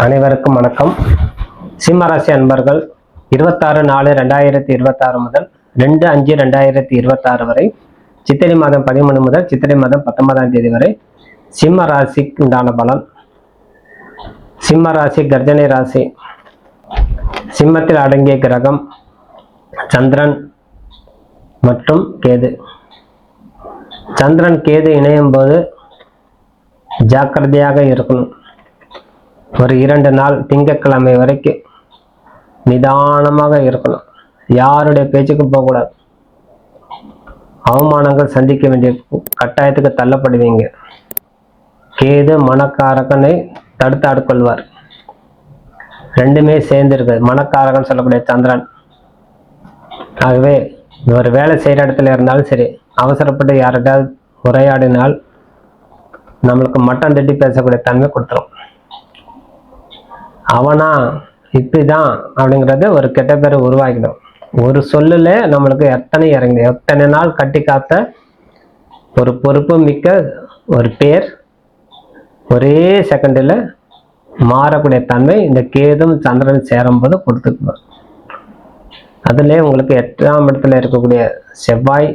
அனைவருக்கும் வணக்கம். சிம்மராசி அன்பர்கள் 26/4/2026 முதல் 2/5/2026 வரை, சித்திரை மாதம் 13 முதல் சித்திரை மாதம் 19ஆம் தேதி வரை சிம்ம ராசிக்கு உண்டான பலன். சிம்ம ராசி கர்ஜனை ராசி. சிம்மத்தில் அடங்கிய கிரகம் சந்திரன் மற்றும் கேது. சந்திரன் கேது இணையும் போது ஜாக்கிரதையாக இருக்கணும். ஒரு 2 நாள் திங்கட்கிழமை வரைக்கும் நிதானமாக இருக்கணும். யாருடைய பேச்சுக்கும் போகக்கூடாது. அவமானங்கள் சந்திக்க வேண்டிய கட்டாயத்துக்கு தள்ளப்படுவீங்க. கேது மனக்காரகனை தடுத்து ஆட்கொள்வார். ரெண்டுமே சேர்ந்து இருக்கு. மனக்காரகன் சொல்லக்கூடிய சந்திரன். ஆகவே ஒரு வேலை செய்கிற இடத்துல இருந்தாலும் சரி, அவசரப்பட்டு யார்கிட்டாவது உரையாடினால் நம்மளுக்கு மட்டம் தட்டி பேசக்கூடிய தன்மை கொடுத்துரும். அவனா இப்படிதான் அப்படிங்கிறது ஒரு கெட்ட பேரை உருவாக்கிடும். ஒரு சொல்லுல நம்மளுக்கு எத்தனை நாள் கட்டி காத்த ஒரு பொறுப்பு மிக்க ஒரு பேர் ஒரே செகண்டில் மாறக்கூடிய தன்மை இந்த கேதும் சந்திரன் சேரும்போது கொடுத்துக்கணும். அதுல உங்களுக்கு 8ஆம் இடத்துல இருக்கக்கூடிய செவ்வாய்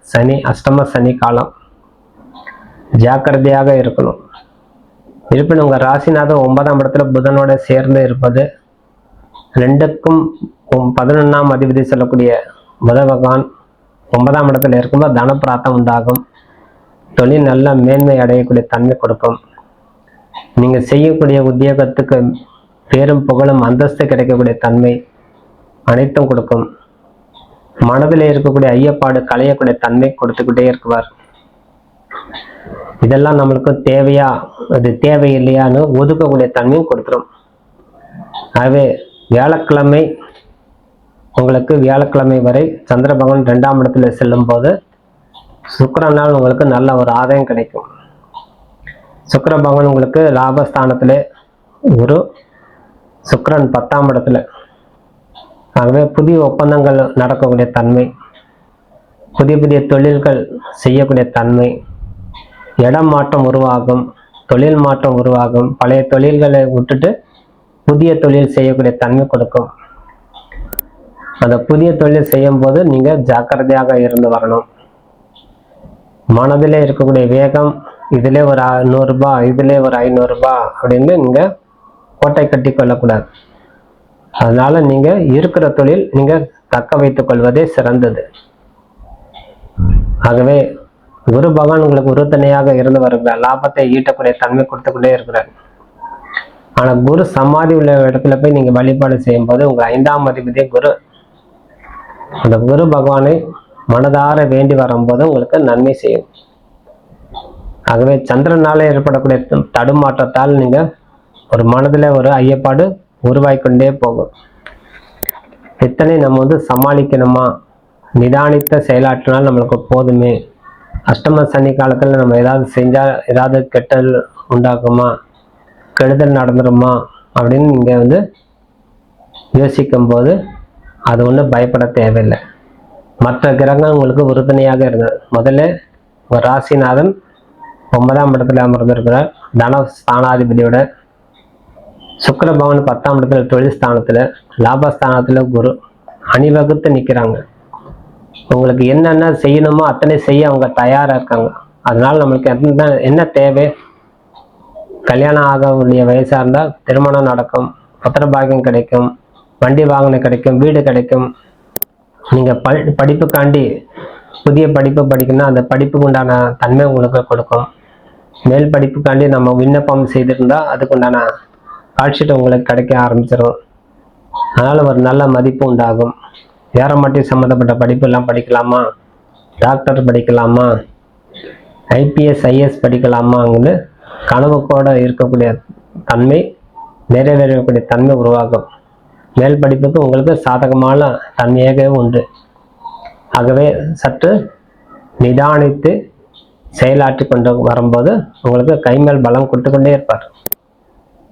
சனி, அஷ்டம சனி காலம். ஜாக்கிரதையாக இருக்கணும். இருப்பினும் உங்கள் ராசிநாதன் 9ஆம் இடத்துல புதனோட சேர்ந்து இருப்பது, 2க்கும் 11ஆம் அதிபதி சொல்லக்கூடிய புத பகவான் 9ஆம் இடத்துல இருக்கும்போது தனப்பிராத்தம் உண்டாகும். தொழில் நல்ல மேன்மை அடையக்கூடிய தன்மை கொடுக்கும். நீங்கள் செய்யக்கூடிய உத்தியோகத்துக்கு பேரும் புகழும் அந்தஸ்து கிடைக்கக்கூடிய தன்மை அனைத்தும் கொடுக்கும். மனதில் இருக்கக்கூடிய ஐயப்பாடு களையக்கூடிய தன்மை கொடுத்துக்கிட்டே இருக்குவார். இதெல்லாம் நம்மளுக்கு தேவையா, அது தேவையில்லையான்னு ஒதுக்கக்கூடிய தன்மையும் கொடுத்துரும். ஆகவே வியாழக்கிழமை உங்களுக்கு வியாழக்கிழமை வரை சந்திர பகவான் 2ஆம் இடத்துல செல்லும் போது சுக்கிரனால் உங்களுக்கு நல்ல ஒரு ஆதாயம் கிடைக்கும். சுக்கிர பகவான் உங்களுக்கு லாபஸ்தானத்துல ஒரு சுக்கிரன் 10ஆம் இடத்துல. ஆகவே புதிய ஒப்பந்தங்கள் நடக்கக்கூடிய தன்மை, புதிய புதிய தொழில்கள் செய்யக்கூடிய தன்மை, இடம் மாற்றம் உருவாகும், தொழில் மாற்றம் உருவாகும். பழைய தொழில்களை விட்டுட்டு புதிய தொழில் செய்யக்கூடிய தன்மை கொடுக்கும். அந்த புதிய தொழில் செய்யும் போது நீங்க ஜாக்கிரதையாக இருந்து வரணும். மனதிலே இருக்கக்கூடிய வேகம், இதுல ஒரு 100 ரூபாய், இதுல ஒரு 500 ரூபாய் அப்படின்னு நீங்க கோட்டை கட்டி கொள்ளக்கூடாது. அதனால நீங்க இருக்கிற தொழில் நீங்க தக்க வைத்துக் கொள்வதே சிறந்தது. ஆகவே குரு பகவான் உங்களுக்கு உறுதுணையாக இருந்து வருகிறார். லாபத்தை ஈட்டக்கூடிய தன்மை கொடுத்துக்கிட்டே இருக்கிறார். ஆனா குரு சமாதி உள்ள இடத்துல போய் நீங்க வழிபாடு செய்யும் போது உங்க 5ஆம் அதிபதி குரு, அந்த குரு பகவானை மனதார வேண்டி வரும்போது உங்களுக்கு நன்மை செய்யும். ஆகவே சந்திரனால ஏற்படக்கூடிய தடுமாற்றத்தால் நீங்க ஒரு மனதுல ஒரு ஐயப்பாடு உருவாய்கொண்டே போகும். இத்தனை நம்ம சமாளிக்கணுமா, நிதானித்த செயலாற்றினால் நம்மளுக்கு போதுமே. அஷ்டம சனி காலத்தில் நம்ம ஏதாவது செஞ்சால் ஏதாவது கெட்டல் உண்டாக்குமா, கெடுதல் நடந்துருமா அப்படின்னு நீங்கள் யோசிக்கும் போது அது ஒன்றும் பயப்பட தேவையில்லை. மற்ற கிரகம் உங்களுக்கு உறுதுணையாக இருந்தது. முதல்ல ஒரு ராசிநாதன் 9ஆம் இடத்துல அமர்ந்திருக்கிறார். தன ஸ்தானாதிபதியோட. சுக்கிர பகவான் 10ஆம் இடத்துல தொழில் ஸ்தானத்தில், லாபஸ்தானத்தில் குரு அணிவகுத்து நிற்கிறாங்க. உங்களுக்கு என்னென்ன செய்யணுமோ அத்தனை செய்ய அவங்க தயாரா இருக்காங்க. அதனால நம்மளுக்கு என்ன தேவை, கல்யாணம் ஆகக்கூடிய வயசா இருந்தால் திருமணம் நடக்கும், பத்திர பாக்கியம் கிடைக்கும், வண்டி வாகனம் கிடைக்கும், வீடு கிடைக்கும். நீங்க படிப்புக்காண்டி புதிய படிப்பு படிக்கணும்னா அந்த படிப்புக்கு உண்டான தன்மை உங்களுக்கு கொடுக்கும். மேல் படிப்புக்காண்டி நம்ம விண்ணப்பம் செய்திருந்தா அதுக்கு உண்டான கால்ஷீட் உங்களுக்கு கிடைக்க ஆரம்பிச்சிடும். அதனால ஒரு நல்ல மதிப்பு உண்டாகும். ஏறமாட்டி சம்மந்தப்பட்ட படிப்பு எல்லாம் படிக்கலாமா, டாக்டர் படிக்கலாமா, ஐபிஎஸ் ஐஏஎஸ் படிக்கலாமான்னு கனவுக்கோட இருக்கக்கூடிய தன்மை, நிறைவேறக்கூடிய தன்மை உருவாகும். மேல் படிப்புக்கு உங்களுக்கு சாதகமான தன்மையாக உண்டு. ஆகவே சற்று நிதானித்து செயலாற்றி கொண்டு வரும்போது உங்களுக்கு கைமேல் பலம் கொடுத்து கொண்டே இருப்பார்.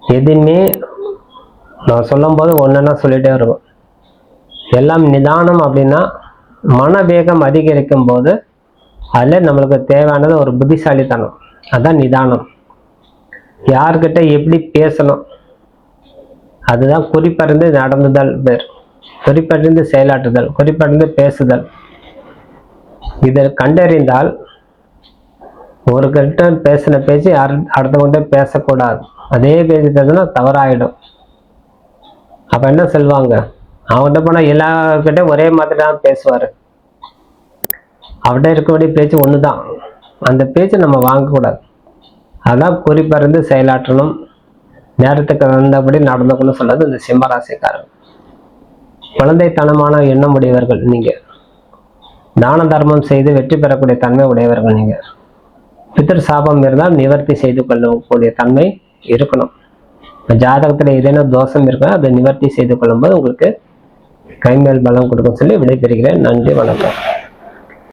எதுவுமே நான் சொல்லும் போது ஒன்றுன்னா சொல்லிட்டே இருக்கும். எல்லாம் நிதானம் அப்படின்னா மனவேகம் அதிகரிக்கும் போது அதில் நம்மளுக்கு தேவையானது ஒரு புத்திசாலித்தனம். அதான் நிதானம். யார்கிட்ட எப்படி பேசணும், அதுதான் குறிப்பறிந்து நடந்துதல் பேர். குறிப்பறிந்து செயலாற்றுதல், குறிப்பறிந்து பேசுதல். இதை கண்டறிந்தால் ஒரு கிட்ட பேசின பேச்சு அடுத்தவங்கிட்ட பேசக்கூடாது. அதே பேச்சு பேசுனா தவறாயிடும். அப்ப என்ன சொல்லுவாங்க, அவன்கிட்ட போனா எல்லார்கிட்ட ஒரே மாதிரி தான் பேசுவாரு, அவன்கிட்ட இருக்கக்கூடிய பேச்சு ஒண்ணுதான், அந்த பேச்சு நம்ம வாங்கக்கூடாது. அதான் குறிப்பறிந்து செயலாற்றணும், நேரத்துக்கு வந்தபடி நடந்துக்கணும்னு சொல்றது இந்த சிம்மராசிக்காரர். குழந்தைத்தனமான எண்ணம் உடையவர்கள் நீங்க. தான தர்மம் செய்து வெற்றி பெறக்கூடிய தன்மை உடையவர்கள் நீங்க. பித்தர் சாபம் இருந்தால் நிவர்த்தி செய்து கொள்ளக்கூடிய தன்மை இருக்கணும். ஜாதகத்துல ஏதேனும் தோஷம் இருக்கா அதை நிவர்த்தி செய்து கொள்ளும்போது உங்களுக்கு கைமேல் பலம் கொடுக்கும் சொல்லி விடைபெறுகிறேன். நன்றி, வணக்கம்.